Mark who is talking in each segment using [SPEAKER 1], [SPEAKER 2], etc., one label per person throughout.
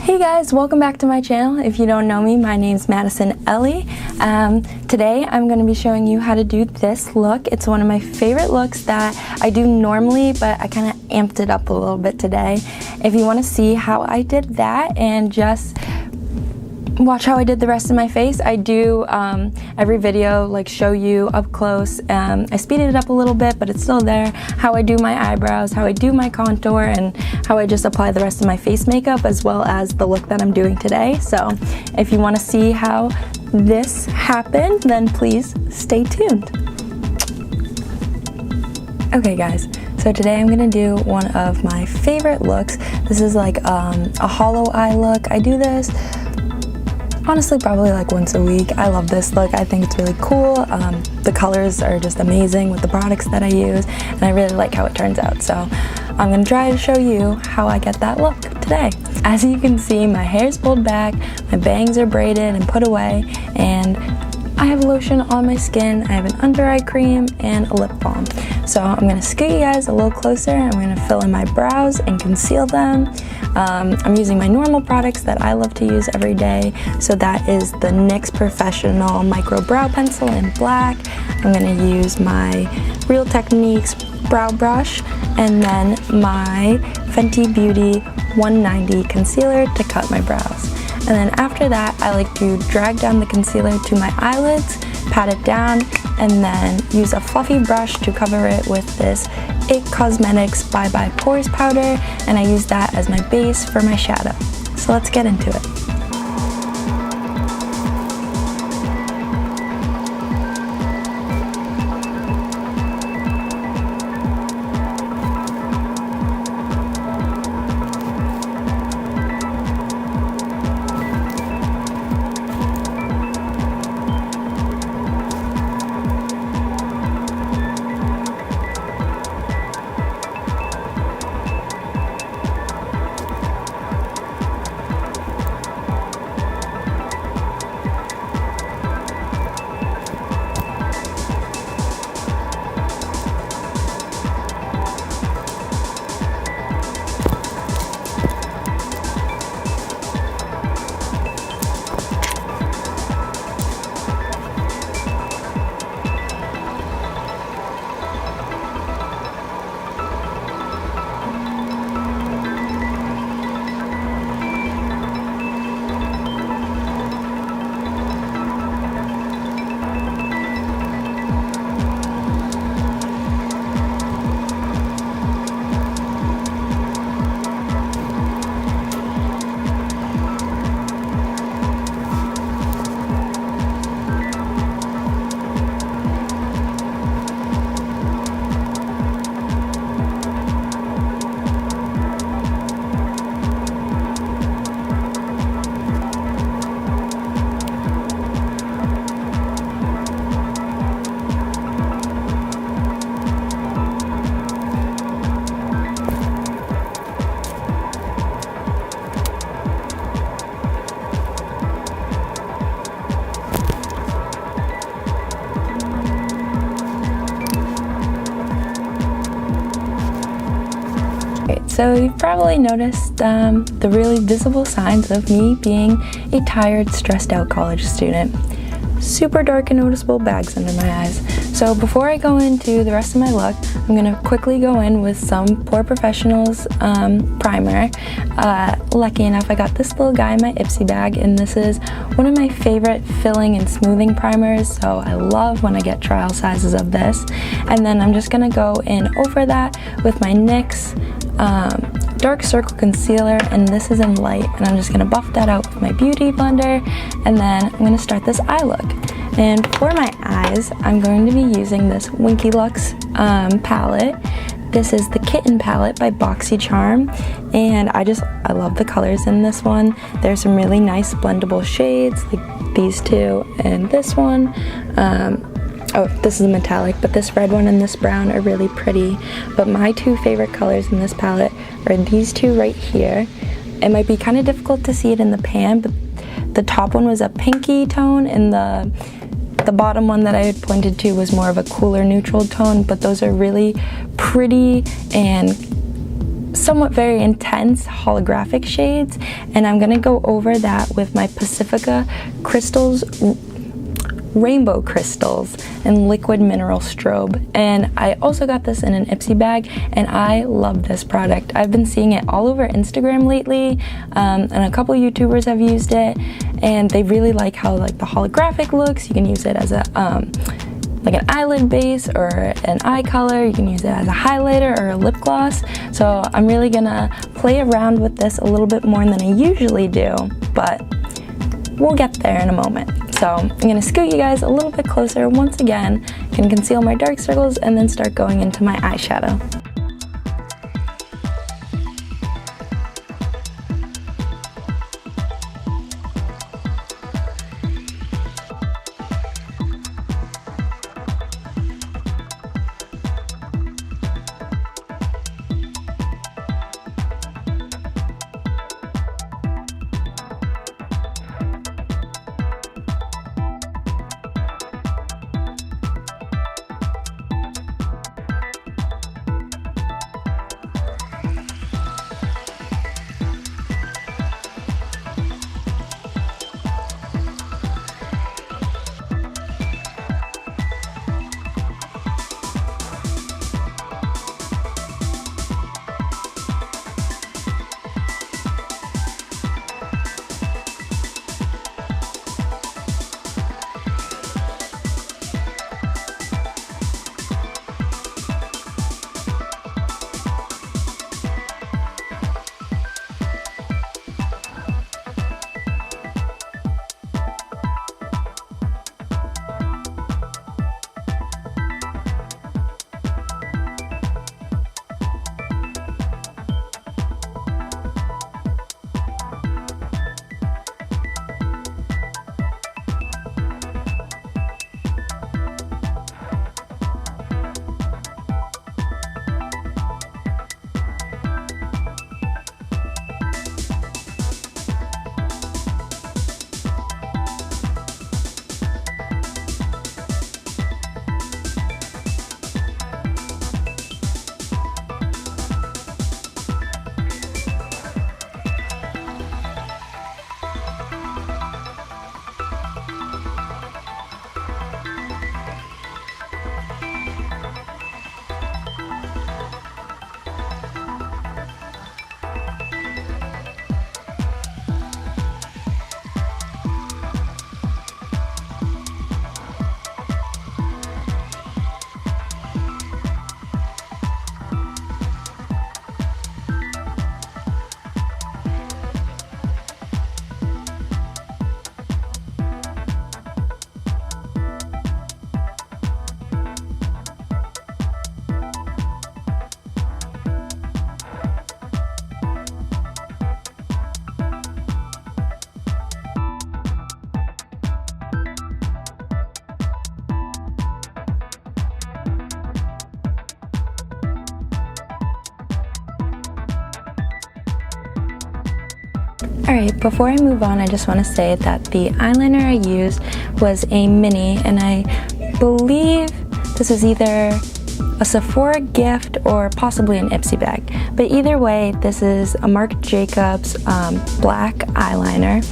[SPEAKER 1] Hey guys, welcome back to my channel. If you don't know me, my name's Madison Ellie. Today I'm going to be showing you how to do this look. It's one of my favorite looks that I do normally, but I kind of amped it up a little bit today. If you want to see how I did that and just watch how I did the rest of my face, I do every video like show you up close. I speeded it up a little bit, but it's still there, how I do my eyebrows, how I do my contour, and how I just apply the rest of my face makeup, as well as the look that I'm doing today. So if you want to see how this happened, then please stay tuned. Okay guys, so today I'm gonna do one of my favorite looks. This is like a hollow eye look. I do this honestly probably like once a week. I love this look. I think it's really cool. The colors are just amazing with the products that I use, and I really like how it turns out. So I'm gonna try to show you how I get that look today. As you can see, my hair's pulled back, my bangs are braided and put away, and I have lotion on my skin. I have an under eye cream and a lip balm. So I'm gonna scoot you guys a little closer. I'm gonna fill in my brows and conceal them. I'm using my normal products that I love to use every day. So that is the NYX Professional Micro Brow Pencil in black. I'm gonna use my Real Techniques brow brush, and then my Fenty Beauty 190 concealer to cut my brows. And then after that, I like to drag down the concealer to my eyelids, pat it down, and then use a fluffy brush to cover it with this IT Cosmetics Bye Bye Pores powder, and I use that as my base for my shadow. So let's get into it. So you've probably noticed the really visible signs of me being a tired, stressed out college student. Super dark and noticeable bags under my eyes. So before I go into the rest of my look, I'm gonna quickly go in with some Pore Professionals primer. Lucky enough, I got this little guy in my Ipsy bag, and this is one of my favorite filling and smoothing primers, so I love when I get trial sizes of this. And then I'm just gonna go in over that with my NYX dark circle concealer, and this is in light, and I'm just gonna buff that out with my beauty blender, and then I'm gonna start this eye look. And for my eyes, I'm going to be using this Winky Lux palette. This is the Kitten palette by BoxyCharm, and I love the colors in this one. There's some really nice blendable shades like these two and this one. Oh, this is a metallic, but this red one and this brown are really pretty. But my two favorite colors in this palette are these two right here. It might be kind of difficult to see it in the pan, but the top one was a pinky tone, and the bottom one that I had pointed to was more of a cooler neutral tone, but those are really pretty and somewhat very intense holographic shades, and I'm gonna go over that with my Pacifica Crystals Rainbow Crystals and Liquid Mineral Strobe. And I also got this in an Ipsy bag, and I love this product. I've been seeing it all over Instagram lately, and a couple YouTubers have used it, and they really like how like the holographic looks. You can use it as a like an eyelid base or an eye color. You can use it as a highlighter or a lip gloss. So I'm really gonna play around with this a little bit more than I usually do, but we'll get there in a moment. So I'm gonna scoot you guys a little bit closer once again, can conceal my dark circles, and then start going into my eyeshadow. Alright, before I move on, I just want to say that the eyeliner I used was a mini, and I believe this is either a Sephora gift or possibly an Ipsy bag. But either way, this is a Marc Jacobs black eyeliner.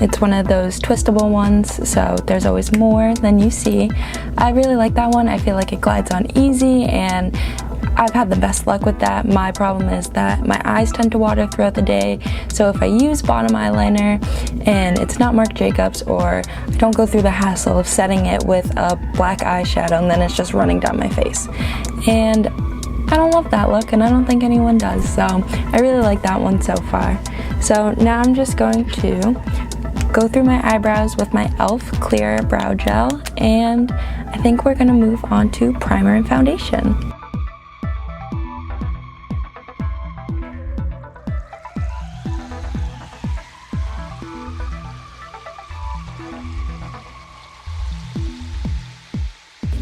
[SPEAKER 1] It's one of those twistable ones, so there's always more than you see. I really like that one. I feel like it glides on easy, and I've had the best luck with that. My problem is that my eyes tend to water throughout the day, so if I use bottom eyeliner and it's not Marc Jacobs, or I don't go through the hassle of setting it with a black eyeshadow and then it's just running down my face. And I don't love that look, and I don't think anyone does, so I really like that one so far. So now I'm just going to go through my eyebrows with my e.l.f. clear brow gel, and I think we're gonna move on to primer and foundation.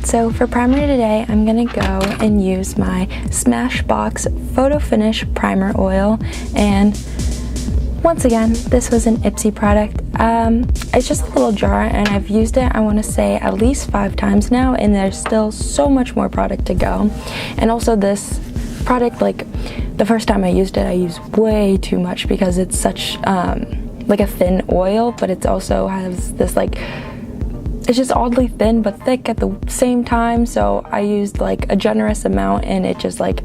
[SPEAKER 1] So for primer today, I'm gonna go and use my Smashbox Photo Finish Primer Oil, and once again, this was an Ipsy product. It's just a little jar, and I've used it, I want to say, at least 5 times now, and there's still so much more product to go. And also this product, like, the first time I used it, I used way too much because it's such like a thin oil, but it also has this like, it's just oddly thin but thick at the same time. So I used like a generous amount, and it just like,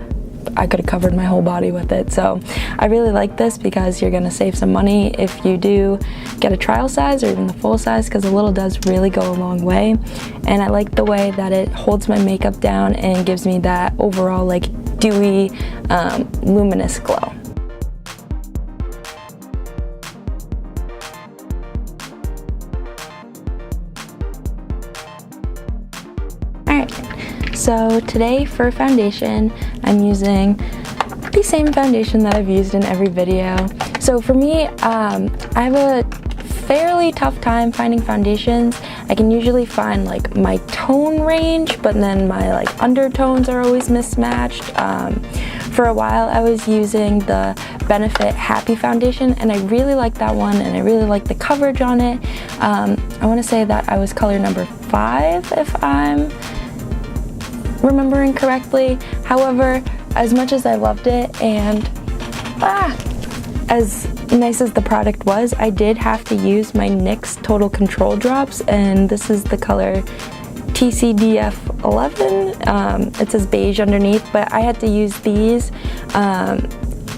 [SPEAKER 1] I could have covered my whole body with it. So I really like this because you're gonna save some money if you do get a trial size or even the full size, because a little does really go a long way. And I like the way that it holds my makeup down and gives me that overall like dewy, luminous glow. So today for foundation, I'm using the same foundation that I've used in every video. So for me, I have a fairly tough time finding foundations. I can usually find like my tone range, but then my like undertones are always mismatched. For a while I was using the Benefit Happy foundation, and I really like that one, and I really like the coverage on it. I want to say that I was color number 5 if I'm remembering correctly. However, as much as I loved it and as nice as the product was, I did have to use my NYX Total Control drops, and this is the color TCDF 11. It says beige underneath, but I had to use these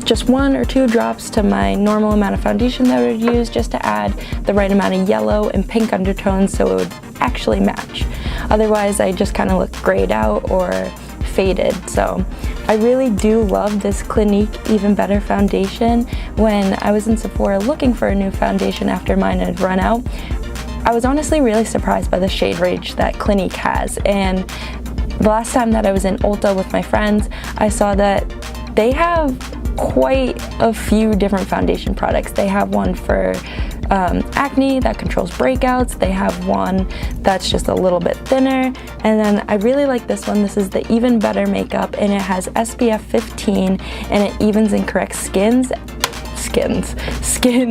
[SPEAKER 1] just 1 or 2 drops to my normal amount of foundation that I would use, just to add the right amount of yellow and pink undertones so it would actually match. Otherwise I just kind of look grayed out or faded. So I really do love this Clinique Even Better foundation. When I was in Sephora looking for a new foundation after mine had run out, I was honestly really surprised by the shade range that Clinique has. And the last time that I was in Ulta with my friends, I saw that they have quite a few different foundation products. They have one for acne that controls breakouts. They have one that's just a little bit thinner, and then I really like this one. This is the Even Better makeup, and it has SPF 15, and it evens and corrects skin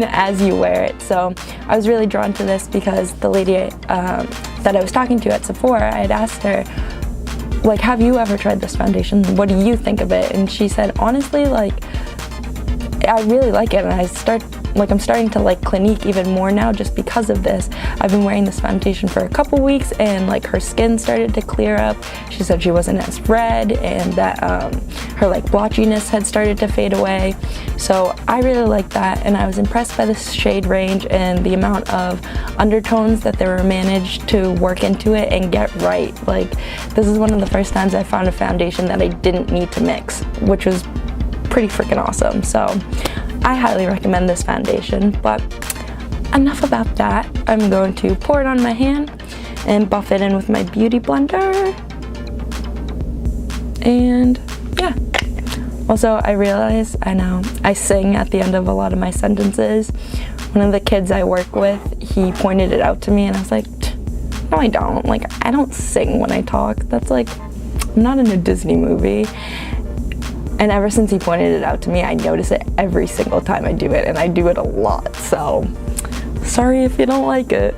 [SPEAKER 1] as you wear it. So I was really drawn to this because the lady that I was talking to at Sephora, I had asked her, like, have you ever tried this foundation? What do you think of it? And she said, honestly, like, I really like it, and I'm starting to like Clinique even more now just because of this. I've been wearing this foundation for a couple weeks, and like her skin started to clear up. She said she wasn't as red, and that her like blotchiness had started to fade away. So I really like that, and I was impressed by the shade range and the amount of undertones that they were managed to work into it and get right. Like, this is one of the first times I found a foundation that I didn't need to mix, which was pretty freaking awesome. So I highly recommend this foundation. But enough about that. I'm going to pour it on my hand and buff it in with my beauty blender. And yeah. Also, I realize I sing at the end of a lot of my sentences. One of the kids I work with, he pointed it out to me, and I was like, no, I don't. Like, I don't sing when I talk. That's like, I'm not in a Disney movie. And ever since he pointed it out to me, I notice it every single time I do it, and I do it a lot. So, sorry if you don't like it.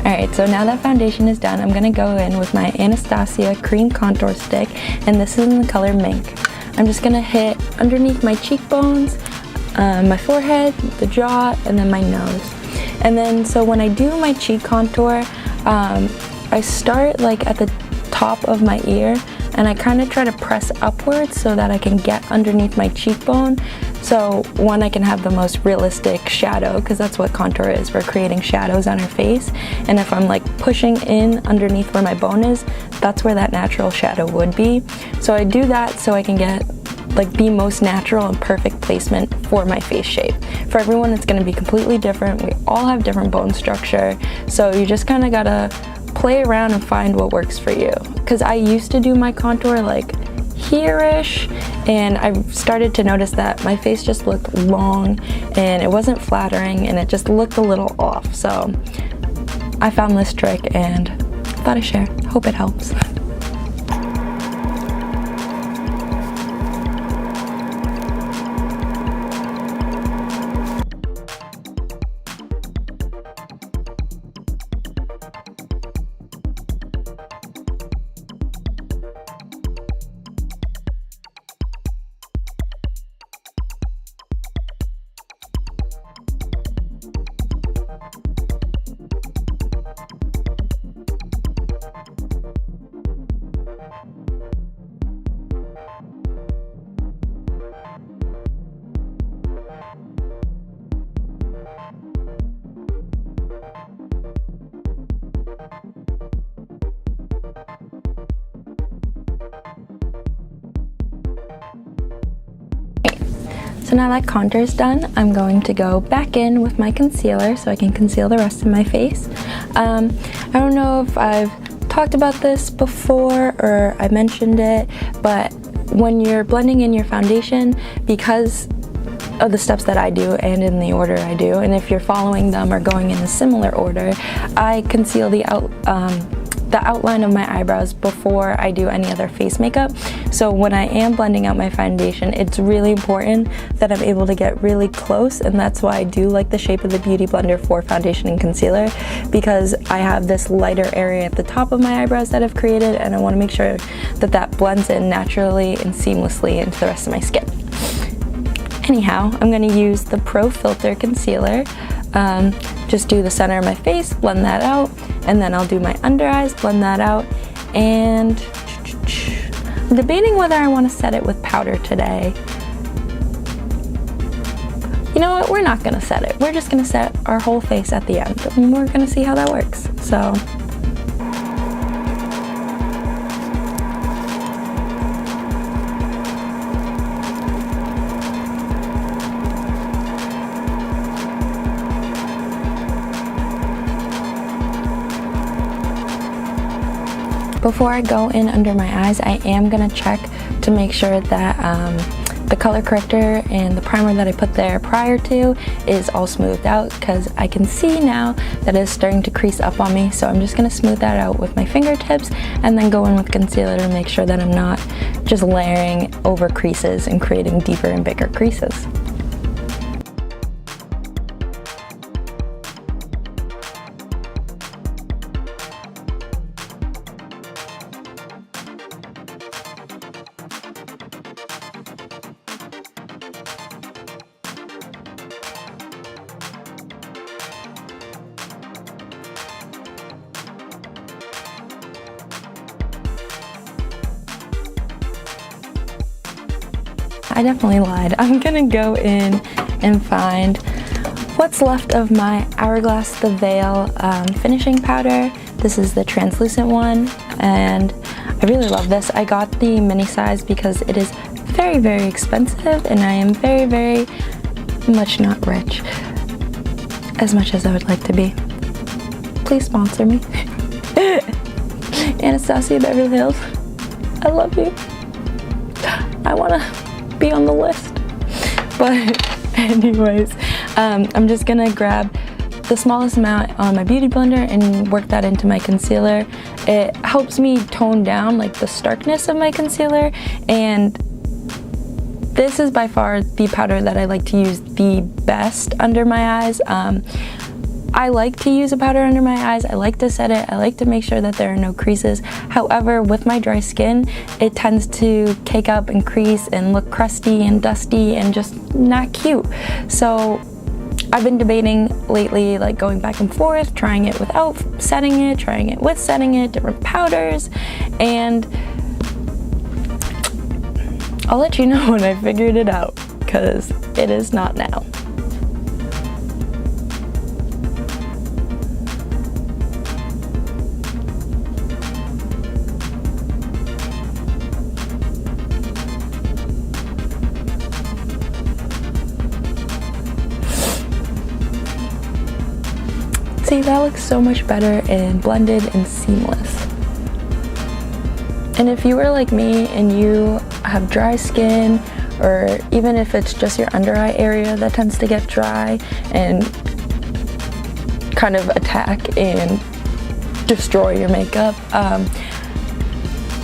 [SPEAKER 1] Alright, so now that foundation is done, I'm going to go in with my Anastasia Cream Contour Stick, and this is in the color Mink. I'm just going to hit underneath my cheekbones, my forehead, the jaw, and then my nose. And then, so when I do my cheek contour, I start like at the top of my ear, and I kind of try to press upwards so that I can get underneath my cheekbone. So one, I can have the most realistic shadow, because that's what contour is. We're creating shadows on our face. And if I'm like pushing in underneath where my bone is, that's where that natural shadow would be. So I do that so I can get like the most natural and perfect placement for my face shape. For everyone, it's going to be completely different. We all have different bone structure. So you just kind of gotta play around and find what works for you. Because I used to do my contour like here-ish, and I started to notice that my face just looked long and it wasn't flattering and it just looked a little off. So I found this trick and thought I'd share. Hope it helps. So now that contour is done, I'm going to go back in with my concealer so I can conceal the rest of my face. I don't know if I've talked about this before or I mentioned it, but when you're blending in your foundation, because of the steps that I do and in the order I do, and if you're following them or going in a similar order, I conceal the outline of my eyebrows before I do any other face makeup. So when I am blending out my foundation, it's really important that I'm able to get really close, and that's why I do like the shape of the Beauty Blender for foundation and concealer, because I have this lighter area at the top of my eyebrows that I've created, and I want to make sure that that blends in naturally and seamlessly into the rest of my skin. Anyhow, I'm going to use the Pro Filter Concealer. Just do the center of my face, blend that out, and then I'll do my under eyes, blend that out, and I'm debating whether I want to set it with powder today. You know what, we're not going to set it. We're just going to set our whole face at the end, and we're going to see how that works. So. Before I go in under my eyes, I am going to check to make sure that the color corrector and the primer that I put there prior to is all smoothed out, because I can see now that it's starting to crease up on me. So I'm just going to smooth that out with my fingertips and then go in with concealer to make sure that I'm not just layering over creases and creating deeper and bigger creases. I definitely lied. I'm gonna go in and find what's left of my Hourglass The Veil finishing powder. This is the translucent one, and I really love this. I got the mini size because it is very, very expensive, and I am very, very much not rich, as much as I would like to be. Please sponsor me. Anastasia Beverly Hills, I love you. I wanna be on the list. But anyways, I'm just gonna grab the smallest amount on my Beauty Blender and work that into my concealer. It helps me tone down like the starkness of my concealer, and this is by far the powder that I like to use the best under my eyes. I like to use a powder under my eyes. I like to set it. I like to make sure that there are no creases. However, with my dry skin, it tends to cake up and crease and look crusty and dusty and just not cute. So I've been debating lately, like going back and forth, trying it without setting it, trying it with setting it, different powders, and I'll let you know when I figured it out, because it is not now. See, that looks so much better and blended and seamless. And if you are like me and you have dry skin, or even if it's just your under eye area that tends to get dry and kind of attack and destroy your makeup,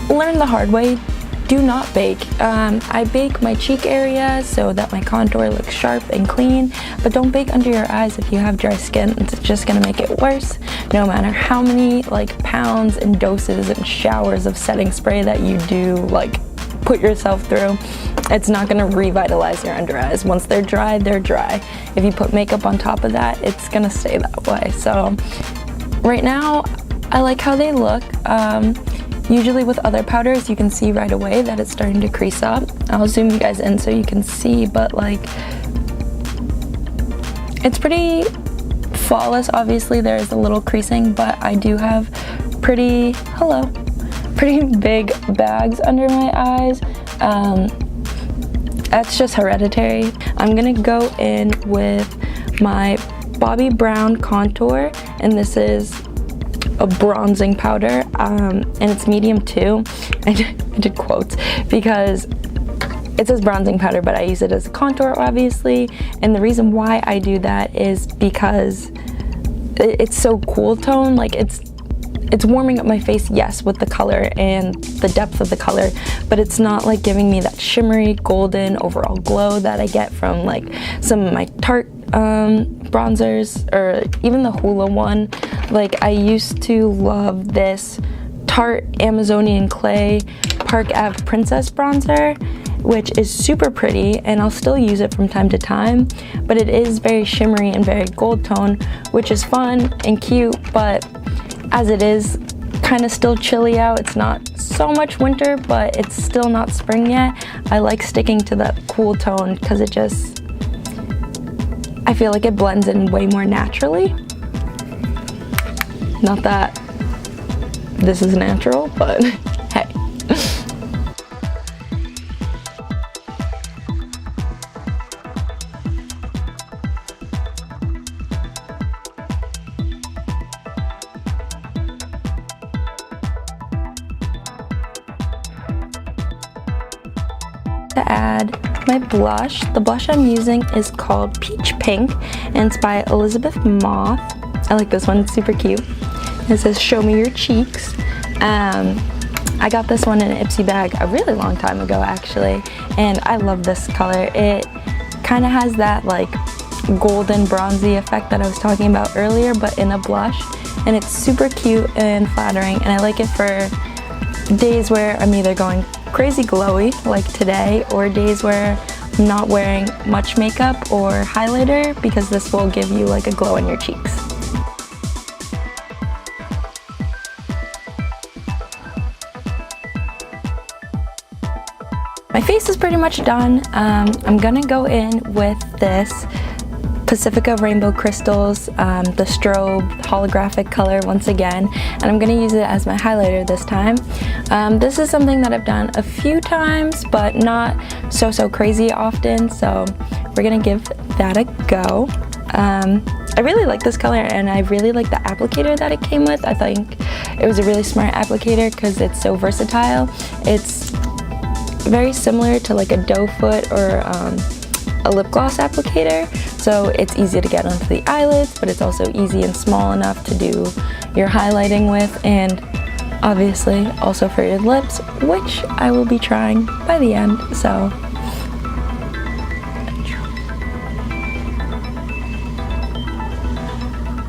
[SPEAKER 1] learn the hard way. Do not bake. I bake my cheek area so that my contour looks sharp and clean, but don't bake under your eyes if you have dry skin. It's just gonna make it worse, no matter how many like pounds and doses and showers of setting spray that you do like put yourself through. It's not gonna revitalize your under eyes. Once they're dry, they're dry. If you put makeup on top of that, it's gonna stay that way. So right now, I like how they look. Usually with other powders, you can see right away that it's starting to crease up. I'll zoom you guys in so you can see, but like, it's pretty flawless. Obviously there's a little creasing, but I do have pretty big bags under my eyes. That's just hereditary. I'm gonna go in with my Bobbi Brown contour, and this is a bronzing powder, and it's medium 2. I did quotes because it says bronzing powder, but I use it as a contour, obviously. And the reason why I do that is because it's so cool tone. Like it's warming up my face, yes, with the color and the depth of the color, but it's not like giving me that shimmery golden overall glow that I get from like some of my Tarte bronzers, or even the Hoola one. Like I used to love this Tarte Amazonian Clay Park Ave Princess bronzer, which is super pretty, and I'll still use it from time to time, but it is very shimmery and very gold tone, which is fun and cute, but as it is kind of still chilly out, it's not so much winter, but it's still not spring yet. I like sticking to that cool tone because it just, I feel like it blends in way more naturally. Not that this is natural, but hey. To add my blush. The blush I'm using is called Peach Pink, and it's by Elizabeth Moth. I like this one, it's super cute. It says show me your cheeks. I got this one in an Ipsy bag a really long time ago actually, and I love this color. It kind of has that like golden bronzy effect that I was talking about earlier, but in a blush, and it's super cute and flattering, and I like it for days where I'm either going crazy glowy like today, or days where I'm not wearing much makeup or highlighter, because this will give you like a glow in your cheeks. My face is pretty much done. I'm gonna go in with this Pacifica Rainbow Crystals, the strobe holographic color once again, and I'm gonna use it as my highlighter this time. This is something that I've done a few times, but not so crazy often, so we're gonna give that a go. I really like this color, and I really like the applicator that it came with. I think it was a really smart applicator because it's so versatile. It's very similar to like a doe foot or a lip gloss applicator, so it's easy to get onto the eyelids, but it's also easy and small enough to do your highlighting with, and obviously also for your lips, which I will be trying by the end. So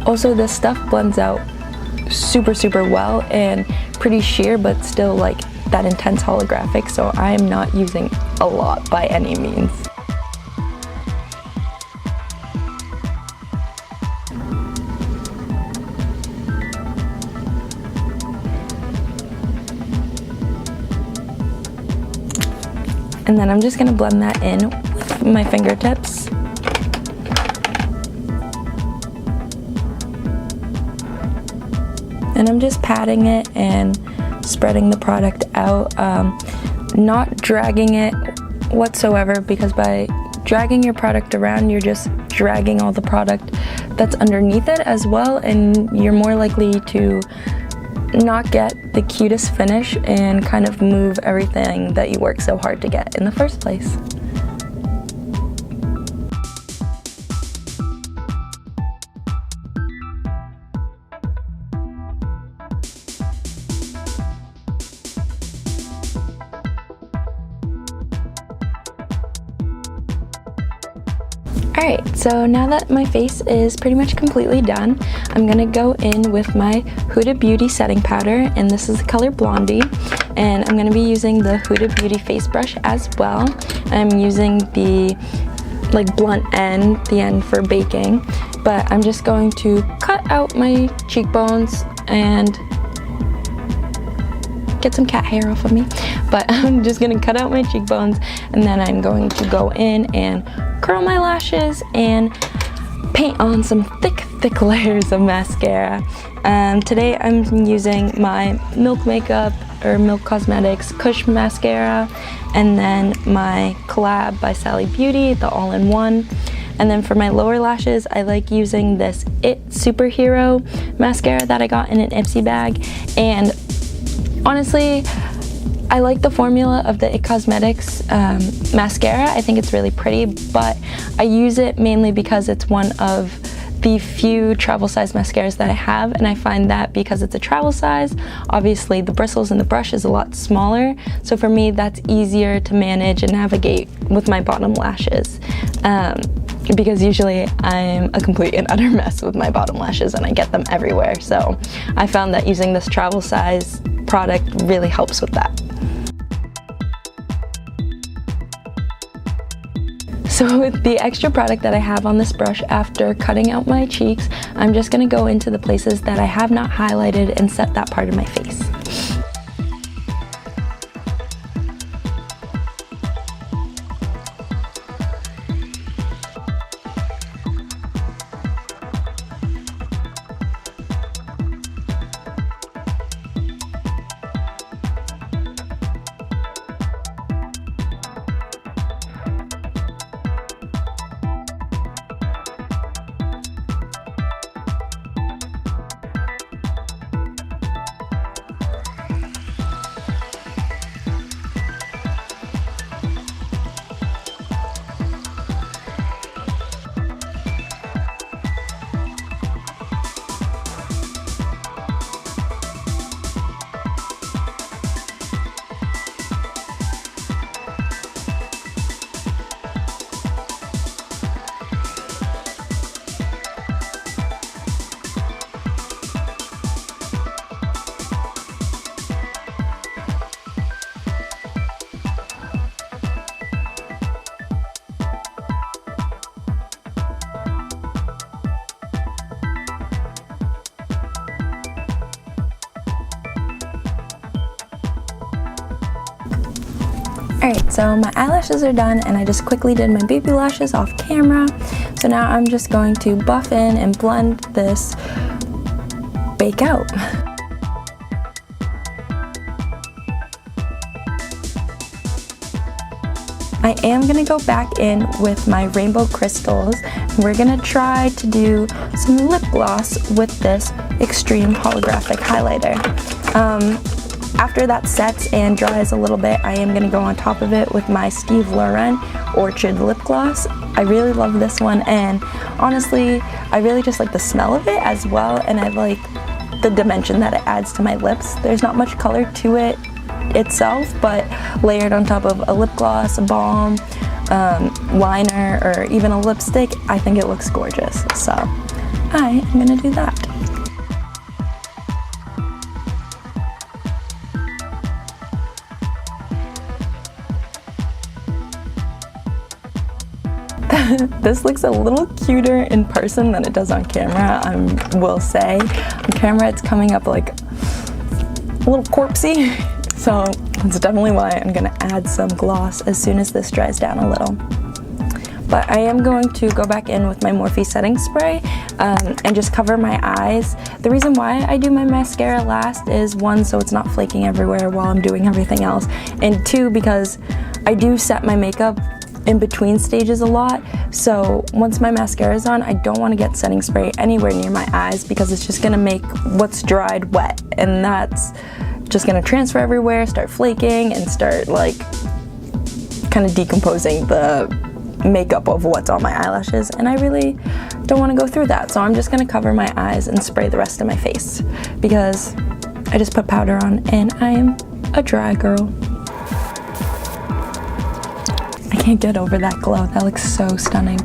[SPEAKER 1] also this stuff blends out super well and pretty sheer, but still like that intense holographic, so I am not using a lot by any means. And then I'm just gonna blend that in with my fingertips. And I'm just patting it and spreading the product out, not dragging it whatsoever, because by dragging your product around, you're just dragging all the product that's underneath it as well, and you're more likely to not get the cutest finish and kind of move everything that you work so hard to get in the first place. Alright, so now that my face is pretty much completely done, I'm going to go in with my Huda Beauty setting powder, and this is the color Blondie, and I'm going to be using the Huda Beauty face brush as well. I'm using the blunt end, the end for baking, but I'm just going to cut out my cheekbones and get some cat hair off of me, but I'm just going to cut out my cheekbones, and then I'm going to go in and curl my lashes and paint on some thick layers of mascara. Today I'm using my Milk Cosmetics Kush mascara, and then my Collab by Sally Beauty, the all-in-one. And then for my lower lashes, I like using this It Superhero mascara that I got in an Ipsy bag. And honestly, I like the formula of the It Cosmetics mascara. I think it's really pretty, but I use it mainly because it's one of the few travel size mascaras that I have, and I find that because it's a travel size, obviously the bristles in the brush is a lot smaller, so for me that's easier to manage and navigate with my bottom lashes. Because usually I'm a complete and utter mess with my bottom lashes and I get them everywhere, so I found that using this travel size product really helps with that. So with the extra product that I have on this brush, after cutting out my cheeks, I'm just going to go into the places that I have not highlighted and set that part of my face. Alright, so my eyelashes are done, and I just quickly did my baby lashes off camera. So now I'm just going to buff in and blend this bake out. I am going to go back in with my rainbow crystals. We're going to try to do some lip gloss with this extreme holographic highlighter. After that sets and dries a little bit, I am going to go on top of it with my Steve Lauren Orchid lip gloss. I really love this one, and honestly, I really just like the smell of it as well, and I like the dimension that it adds to my lips. There's not much color to it itself, but layered on top of a lip gloss, a balm, liner, or even a lipstick, I think it looks gorgeous. So I am going to do that. This looks a little cuter in person than it does on camera, I will say. On camera it's coming up like a little corpsey, so that's definitely why I'm going to add some gloss as soon as this dries down a little. But I am going to go back in with my Morphe setting spray and just cover my eyes. The reason why I do my mascara last is, one, so it's not flaking everywhere while I'm doing everything else, and two, because I do set my makeup in between stages a lot. So once my mascara is on, I don't want to get setting spray anywhere near my eyes because it's just gonna make what's dried wet, and that's just gonna transfer everywhere, start flaking, and start like kind of decomposing the makeup of what's on my eyelashes, and I really don't want to go through that. So I'm just gonna cover my eyes and spray the rest of my face because I just put powder on and I am a dry girl. I can't get over that glow. That looks so stunning.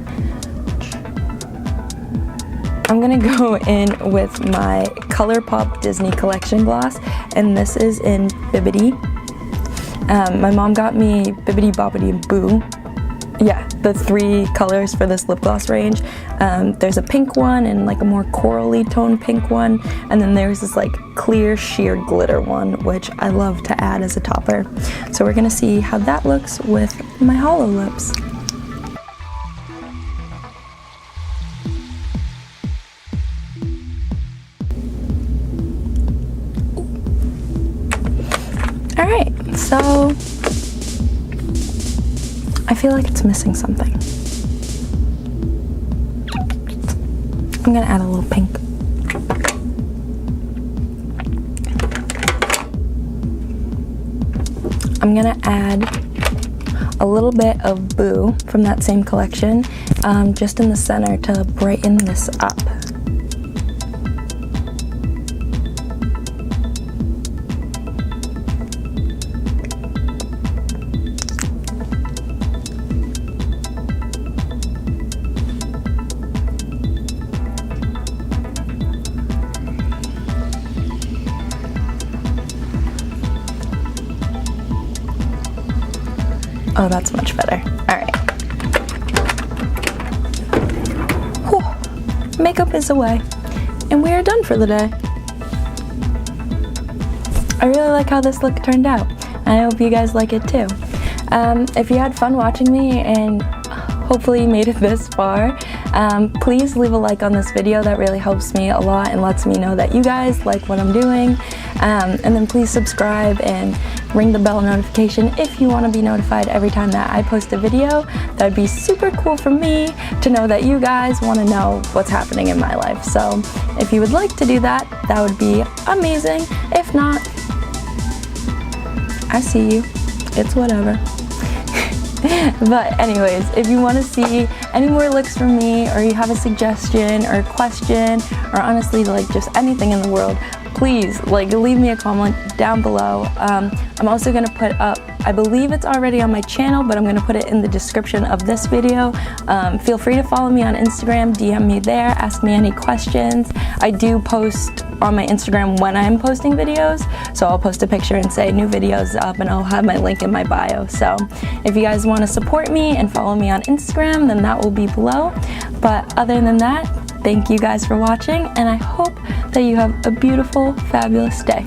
[SPEAKER 1] I'm gonna go in with my ColourPop Disney Collection gloss, and this is in Bibbidi. My mom got me Bibbidi Bobbidi Boo. Yeah, the 3 colors for this lip gloss range. There's a pink one and like a more corally toned pink one, and then there's this like clear sheer glitter one, which I love to add as a topper. So we're gonna see how that looks with my hollow lips. All right, so I feel like it's missing something. I'm gonna add a little pink. I'm gonna add a little bit of Boo from that same collection, just in the center to brighten this up. Oh, that's much better. All right. Whew. Makeup is away, and we are done for the day. I really like how this look turned out. I hope you guys like it too. If you had fun watching me and hopefully you made it this far, please leave a like on this video. That really helps me a lot and lets me know that you guys like what I'm doing. And then please subscribe and ring the bell notification if you want to be notified every time that I post a video. That would be super cool for me to know that you guys want to know what's happening in my life. So if you would like to do that, that would be amazing. If not, I see you. It's whatever. But anyways, if you want to see any more looks from me, or you have a suggestion or a question, or honestly like just anything in the world, please like leave me a comment down below. I'm also going to put up, I believe it's already on my channel, but I'm going to put it in the description of this video. Feel free to follow me on Instagram, DM me there, ask me any questions. I do post on my Instagram when I'm posting videos, so I'll post a picture and say new videos up, and I'll have my link in my bio. So if you guys want to support me and follow me on Instagram, then that will be below. But other than that, thank you guys for watching, and I hope that you have a beautiful, fabulous day.